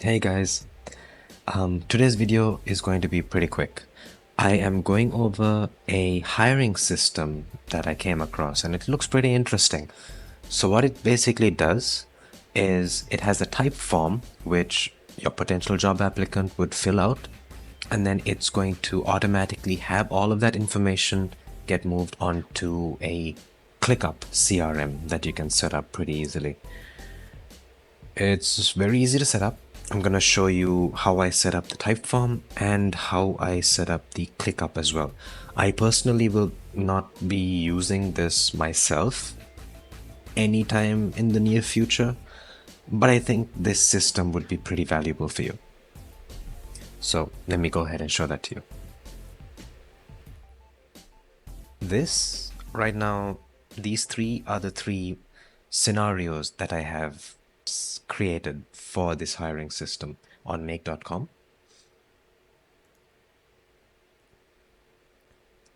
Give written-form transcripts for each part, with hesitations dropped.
Hey guys, today's video is going to be pretty quick. I am going over a hiring system that I came across and it looks pretty interesting. So what it basically does is it has a type form which your potential job applicant would fill out, and then it's going to automatically have all of that information get moved onto a ClickUp CRM that you can set up pretty easily. It's very easy to set up. I'm going to show you how I set up the Typeform and how I set up the ClickUp as well. I personally will not be using this myself anytime in the near future, but I think this system would be pretty valuable for you. So let me go ahead and show that to you. This right now, these three are the three scenarios that I have created for this hiring system on make.com.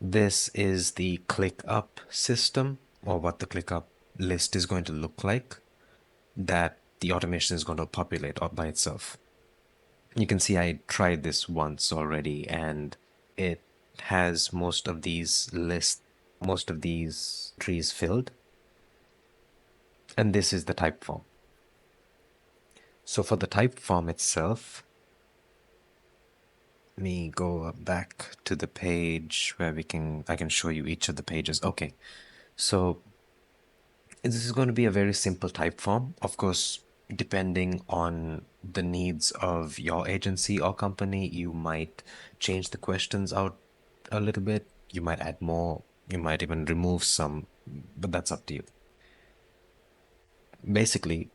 This is the ClickUp system, or what the ClickUp list is going to look like, that the automation is going to populate by itself. You can see I tried this once already and it has most of these trees filled. And this is the type form. So for the type form itself, let me go back to the page where I can show you each of the pages. Okay, so this is going to be a very simple type form. Of course, depending on the needs of your agency or company, you might change the questions out a little bit. You might add more. You might even remove some, but that's up to you. Basically,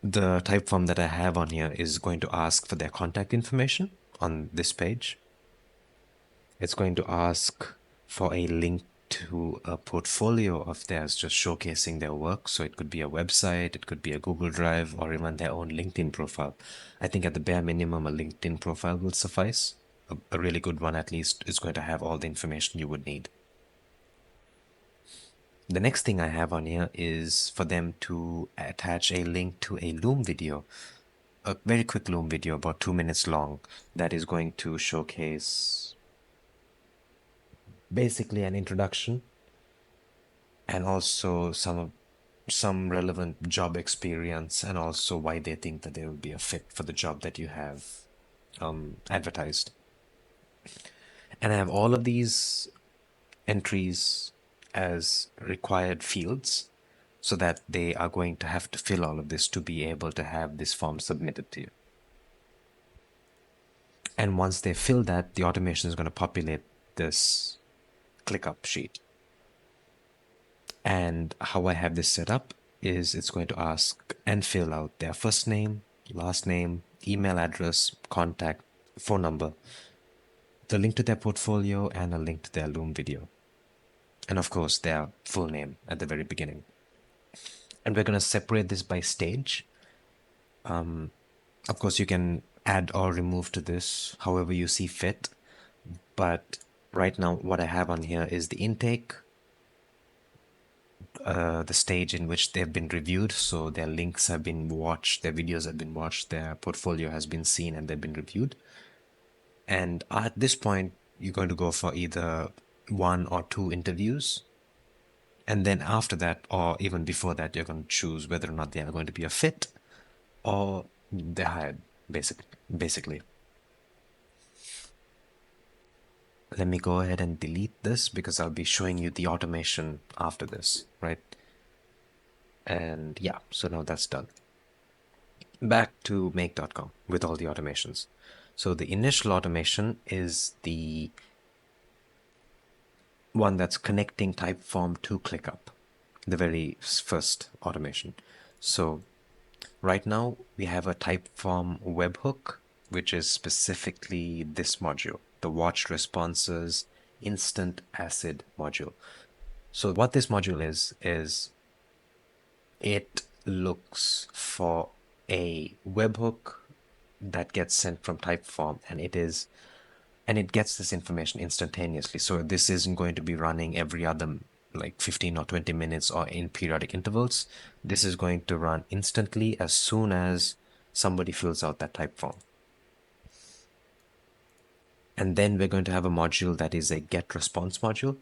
the type form that I have on here is going to ask for their contact information on this page. It's going to ask for a link to a portfolio of theirs just showcasing their work. So it could be a website, it could be a Google Drive, or even their own LinkedIn profile. I think at the bare minimum, a LinkedIn profile will suffice. A really good one, at least, is going to have all the information you would need. The next thing I have on here is for them to attach a link to a Loom video, a very quick Loom video, about 2 minutes long, that is going to showcase basically an introduction and also some relevant job experience, and also why they think that they will be a fit for the job that you have advertised. And I have all of these entries as required fields so that they are going to have to fill all of this to be able to have this form submitted to you. And once they fill that, the automation is going to populate this ClickUp sheet. And how I have this set up is it's going to ask and fill out their first name, last name, email address, contact, phone number, the link to their portfolio, and a link to their Loom video. And of course, their full name at the very beginning. And we're going to separate this by stage. Of course, you can add or remove to this however you see fit. But right now, what I have on here is the intake, the stage in which they've been reviewed. So their links have been watched, their videos have been watched, their portfolio has been seen, and they've been reviewed. And at this point, you're going to go for either 1 or 2 interviews. And then after that, or even before that, you're going to choose whether or not they are going to be a fit or they're hired, basically. Let me go ahead and delete this because I'll be showing you the automation after this, right? And yeah, so now that's done. Back to make.com with all the automations. So the initial automation is the one that's connecting Typeform to ClickUp, the very first automation. So right now we have a Typeform webhook, which is specifically this module, the watched responses instant acid module. So what this module is it looks for a webhook that gets sent from Typeform, and it gets this information instantaneously. So this isn't going to be running every other like 15 or 20 minutes or in periodic intervals. This is going to run instantly as soon as somebody fills out that type form. And then we're going to have a module that is a get response module.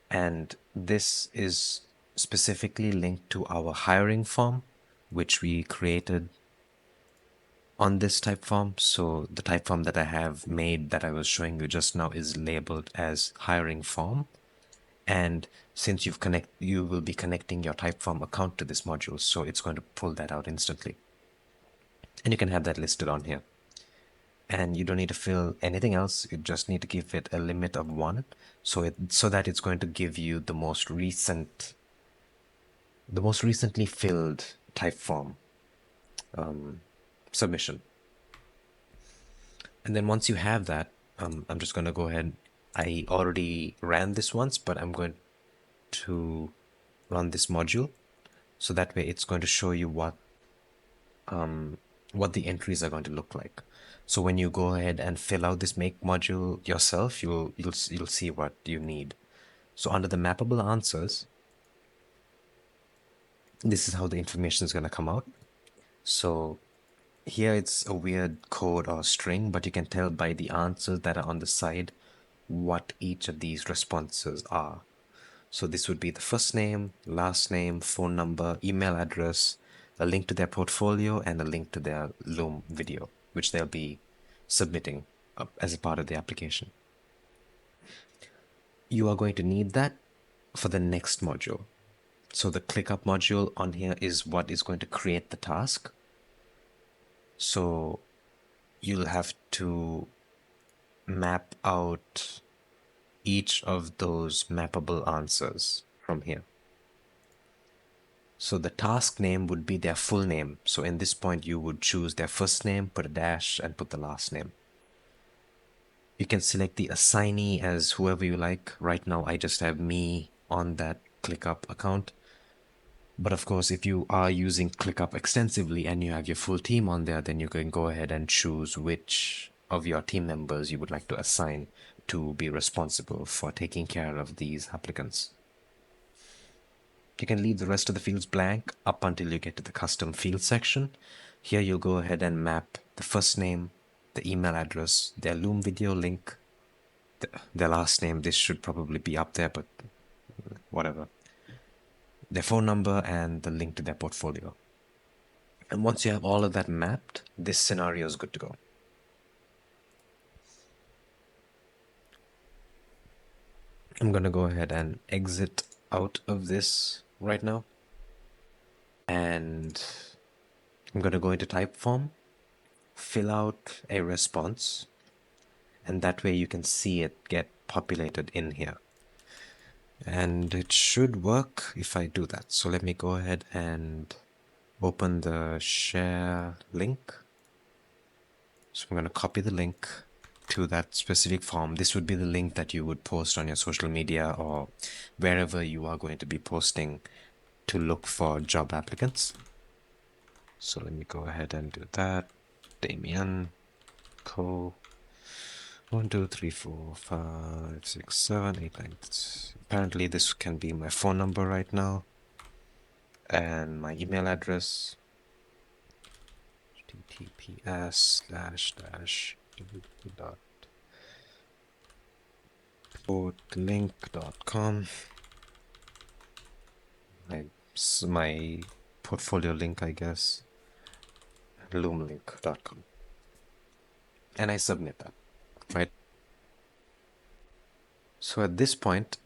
And this is specifically linked to our hiring form, which we created on this type form. So the type form that I have made that I was showing you just now is labeled as hiring form. And since you will be connecting your Typeform account to this module, so it's going to pull that out instantly. And you can have that listed on here. And you don't need to fill anything else. You just need to give it a limit of 1, so that it's going to give you the most recently filled Typeform submission. And then once you have that, I'm just going to go ahead. I already ran this once, but I'm going to run this module, so that way it's going to show you what the entries are going to look like. So when you go ahead and fill out this make module yourself, you'll see what you need. So under the mappable answers, this is how the information is going to come out. So here it's a weird code or string, but you can tell by the answers that are on the side what each of these responses are. So this would be the first name, last name, phone number, email address, a link to their portfolio, and a link to their Loom video, which they'll be submitting as a part of the application. You are going to need that for the next module. So the ClickUp module on here is what is going to create the task. So you'll have to map out each of those mappable answers from here. So the task name would be their full name. So in this point, you would choose their first name, put a dash, and put the last name. You can select the assignee as whoever you like. Right now, I just have me on that ClickUp account. But of course, if you are using ClickUp extensively and you have your full team on there, then you can go ahead and choose which of your team members you would like to assign to be responsible for taking care of these applicants. You can leave the rest of the fields blank up until you get to the custom field section. Here you'll go ahead and map the first name, the email address, their Loom video link, their last name. This should probably be up there, but whatever. Their phone number and the link to their portfolio. And once you have all of that mapped, this scenario is good to go. I'm going to go ahead and exit out of this right now. And I'm going to go into Typeform, fill out a response, and that way you can see it get populated in here. And it should work if I do that. So let me go ahead and open the share link. So I'm going to copy the link to that specific form. This would be the link that you would post on your social media or wherever you are going to be posting to look for job applicants. So let me go ahead and do that. Damian Kao. 1, 2, 3, 4, 5, 6, 7, 8, 9. Apparently this can be my phone number right now. And my email address. https://portlink.com. My portfolio link, I guess. loomlink.com. And I submit that, right? So at this point,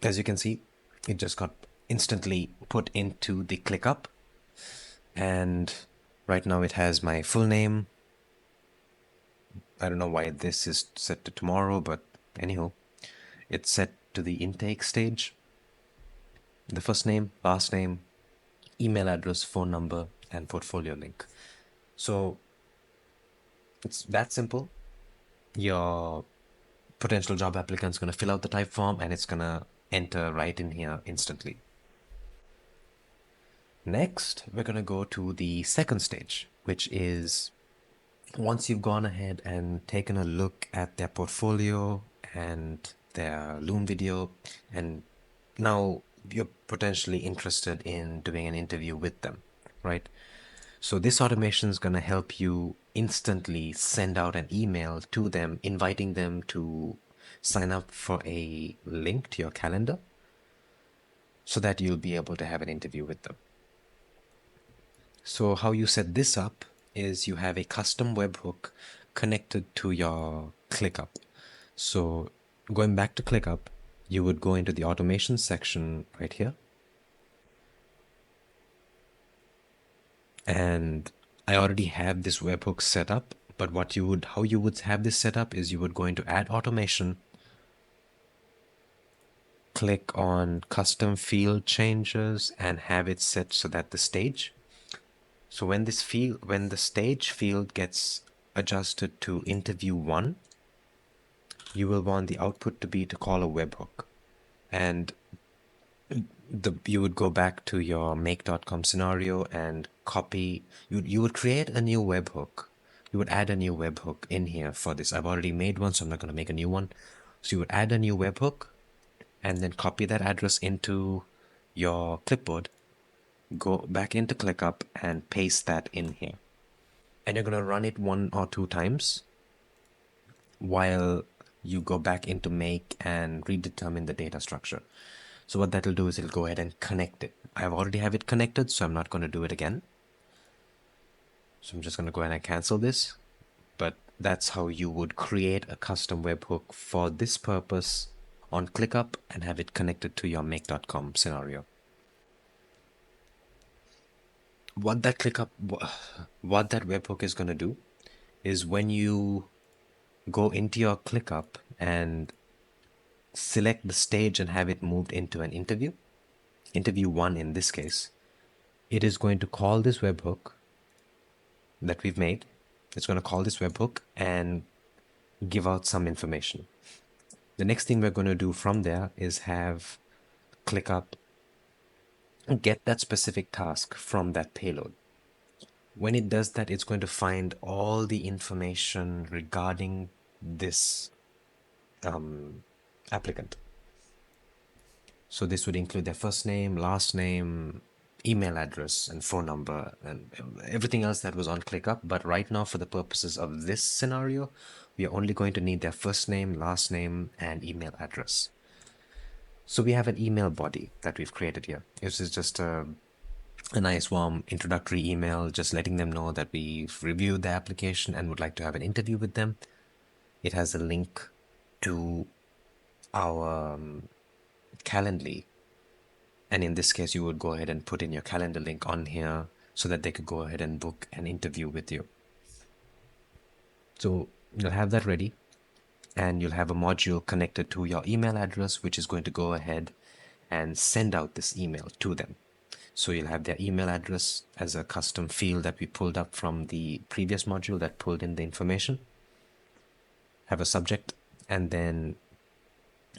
as you can see, it just got instantly put into the ClickUp. And right now it has my full name. I don't know why this is set to tomorrow, but anyhow, it's set to the intake stage. The first name, last name, email address, phone number, and portfolio link. So it's that simple. Your potential job applicant is going to fill out the type form and it's going to enter right in here instantly. Next, we're going to go to the second stage, which is once you've gone ahead and taken a look at their portfolio and their Loom video, and now you're potentially interested in doing an interview with them, right? So this automation is going to help you instantly send out an email to them, inviting them to sign up for a link to your calendar so that you'll be able to have an interview with them. So how you set this up is you have a custom webhook connected to your ClickUp. So going back to ClickUp, you would go into the automation section right here. And I already have this webhook set up, but how you would have this set up is you would go into add automation, click on custom field changes and have it set so that the stage. So when the stage field gets adjusted to interview 1, you will want the output to be to call a webhook. And you would go back to your make.com scenario and copy. You would create a new webhook. You would add a new webhook in here for this. I've already made one, so I'm not going to make a new one. So you would add a new webhook and then copy that address into your clipboard. Go back into ClickUp and paste that in here. And you're going to run it 1 or 2 times while you go back into make and redetermine the data structure. So what that'll do is it'll go ahead and connect it. I already have it connected, so I'm not going to do it again. So I'm just going to go ahead and cancel this. But that's how you would create a custom webhook for this purpose on ClickUp and have it connected to your make.com scenario. What that webhook is going to do is when you go into your ClickUp and select the stage and have it moved into an interview 1 in this case, it is going to call this webhook that we've made. It's going to call this webhook and give out some information. The next thing we're going to do from there is have ClickUp get that specific task from that payload. When it does that, it's going to find all the information regarding this applicant. So this would include their first name, last name, email address, and phone number, and everything else that was on ClickUp. But right now, for the purposes of this scenario, we are only going to need their first name, last name, and email address. So we have an email body that we've created here. This is just a nice warm introductory email, just letting them know that we've reviewed the application and would like to have an interview with them. It has a link to our Calendly, and in this case you would go ahead and put in your calendar link on here so that they could go ahead and book an interview with you. So you'll have that ready, and you'll have a module connected to your email address which is going to go ahead and send out this email to them. So you'll have their email address as a custom field that we pulled up from the previous module that pulled in the information, have a subject, and then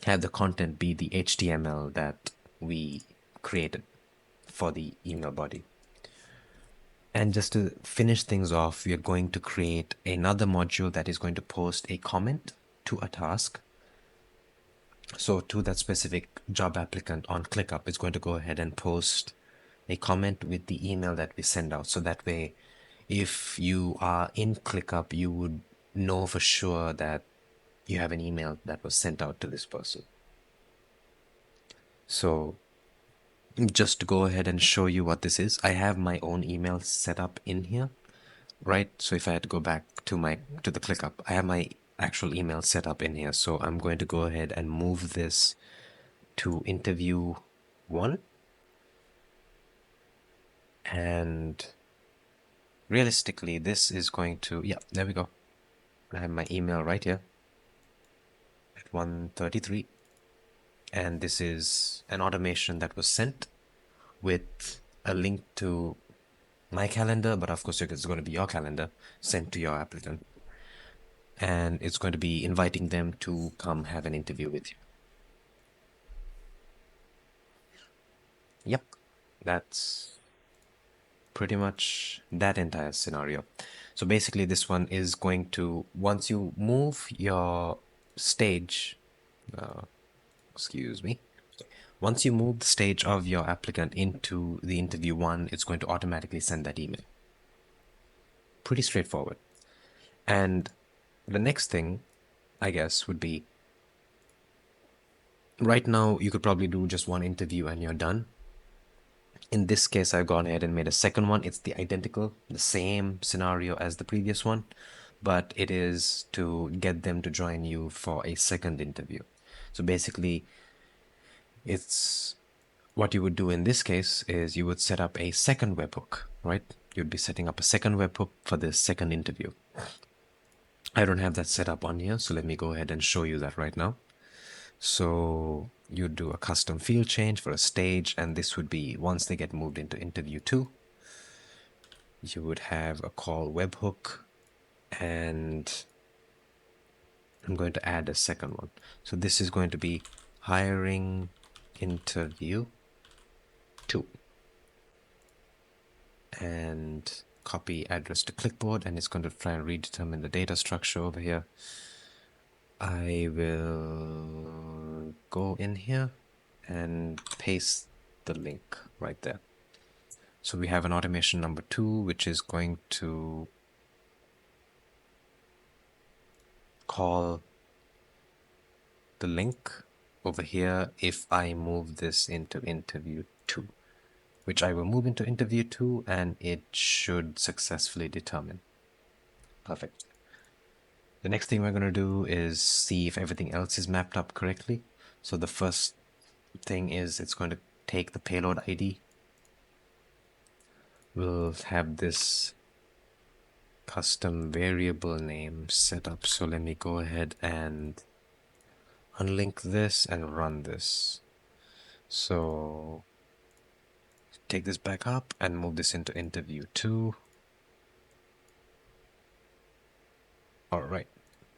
have the content be the HTML that we created for the email body. And just to finish things off, we are going to create another module that is going to post a comment to a task. So to that specific job applicant on ClickUp, it's going to go ahead and post a comment with the email that we send out. So that way, if you are in ClickUp, you would know for sure that you have an email that was sent out to this person. So just to go ahead and show you what this is, I have my own email set up in here, right? So if I had to go back to the ClickUp, I have my actual email set up in here. So I'm going to go ahead and move this to interview 1. And realistically, this is going to, yeah, there we go. I have my email right here at 1:33. And this is an automation that was sent with a link to my calendar, but of course it's going to be your calendar sent to your applicant. And it's going to be inviting them to come have an interview with you. Yep, that's pretty much that entire scenario. So basically this one is going to, once you move your stage, once you move the stage of your applicant into the interview 1, it's going to automatically send that email. pretty straightforward. And the next thing, I guess, would be right now you could probably do just one interview and you're done. In this case, I've gone ahead and made a second one. It's the same scenario as the previous one, but it is to get them to join you for a second interview. So basically, it's what you would do in this case is you would set up a second webhook, right? You'd be setting up a second webhook for this second interview. I don't have that set up on here, so let me go ahead and show you that right now. So you do a custom field change for a stage, and this would be once they get moved into interview 2, you would have a call webhook, and I'm going to add a second one. So this is going to be hiring interview 2, and copy address to clipboard, and it's going to try and redetermine the data structure over here. I will go in here and paste the link right there. So we have an automation number 2, which is going to call the link over here if I move this into interview 2, which I will move into interview 2, and it should successfully determine. Perfect. The next thing we're going to do is see if everything else is mapped up correctly. So the first thing is it's going to take the payload ID. We'll have this custom variable name set up. So let me go ahead and unlink this and run this. So take this back up and move this into interview 2. All right,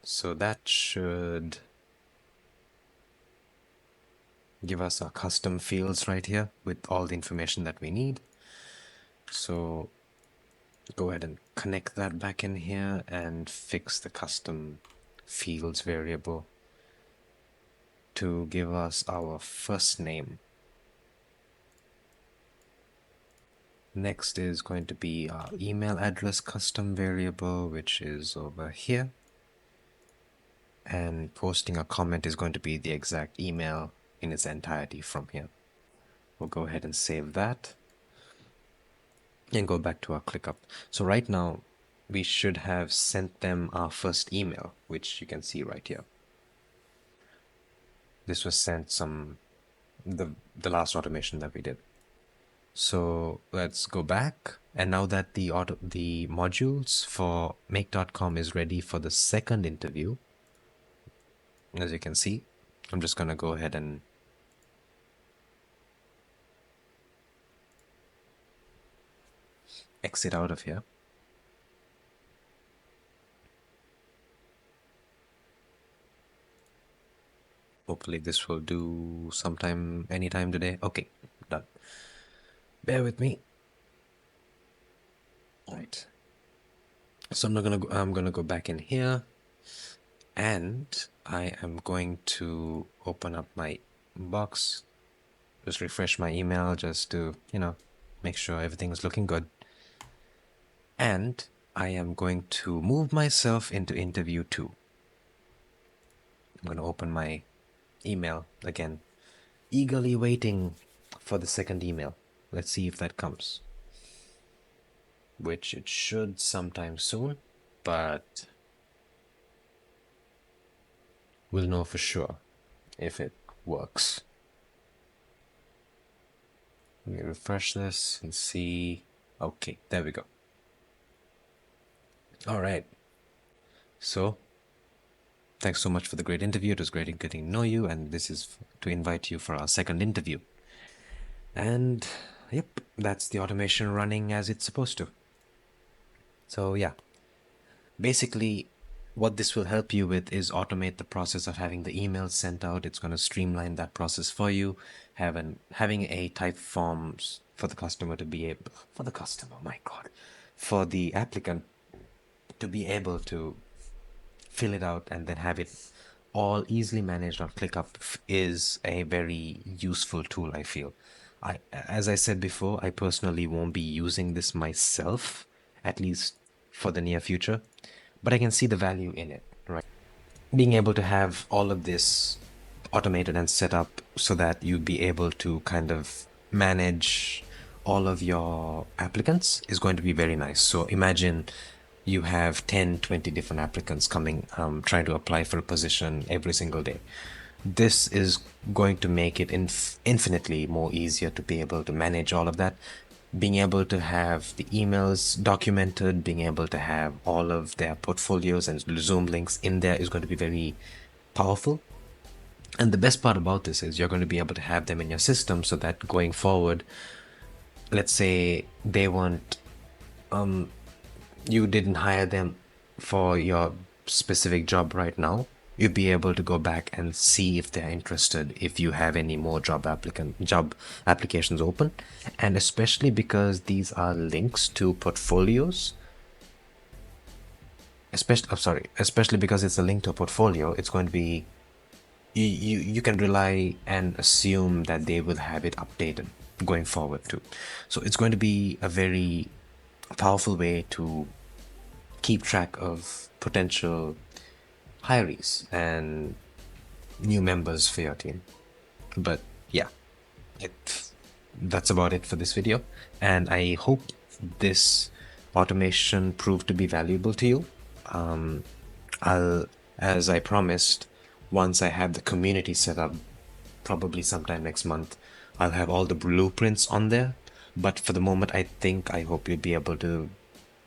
so that should give us our custom fields right here with all the information that we need. So go ahead and connect that back in here and fix the custom fields variable to give us our first name. Next is going to be our email address custom variable, which is over here. And posting a comment is going to be the exact email in its entirety from here. We'll go ahead and save that and go back to our ClickUp. So right now we should have sent them our first email, which you can see right here. This was sent the last automation that we did. So let's go back, and now that the modules for make.com is ready for the second interview, as you can see, I'm just going to go ahead and exit out of here. Hopefully this will do anytime today. Okay, done. Bear with me. All right. So I'm gonna go back in here, and I am going to open up my box, just refresh my email just to, make sure everything is looking good. And I am going to move myself into interview 2. I'm going to open my email again, eagerly waiting for the second email. Let's see if that comes, which it should sometime soon, but we'll know for sure if it works. Let me refresh this and see. Okay, there we go. All right. So thanks so much for the great interview. It was great getting to know you, and this is to invite you for our second interview. And yep, that's the automation running as it's supposed to. So yeah, basically what this will help you with is automate the process of having the emails sent out. It's going to streamline that process for you. Having a type forms for the customer to be able, for the applicant to be able to fill it out and then have it all easily managed on ClickUp is a very useful tool, I feel. As I said before, I personally won't be using this myself, at least for the near future, but I can see the value in it, right? Being able to have all of this automated and set up so that you'd be able to kind of manage all of your applicants is going to be very nice. So imagine you have 10, 20 different applicants coming, trying to apply for a position every single day. This is going to make it infinitely more easier to be able to manage all of that. Being able to have the emails documented, being able to have all of their portfolios and Zoom links in there is going to be very powerful. And the best part about this is you're going to be able to have them in your system so that going forward, let's say they weren't, you didn't hire them for your specific job right now, you'd be able to go back and see if they're interested, if you have any more job applications open. And especially because these are links to portfolios, especially because it's a link to a portfolio, it's going to be, you can rely and assume that they will have it updated going forward too. So it's going to be a very powerful way to keep track of potential hirees and new members for your team. But yeah, that's about it for this video, and I hope this automation proved to be valuable to you. I'll, as I promised, once I have the community set up, probably sometime next month, I'll have all the blueprints on there. But for the moment, I hope you'll be able to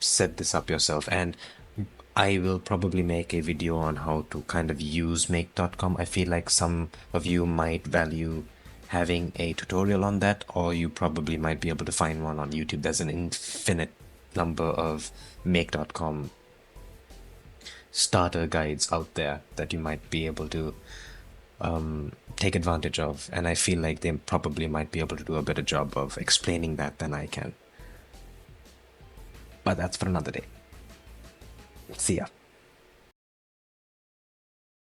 set this up yourself, and I will probably make a video on how to kind of use make.com. I feel like some of you might value having a tutorial on that, or you probably might be able to find one on YouTube. There's an infinite number of make.com starter guides out there that you might be able to take advantage of, and I feel like they probably might be able to do a better job of explaining that than I can. But that's for another day. See ya.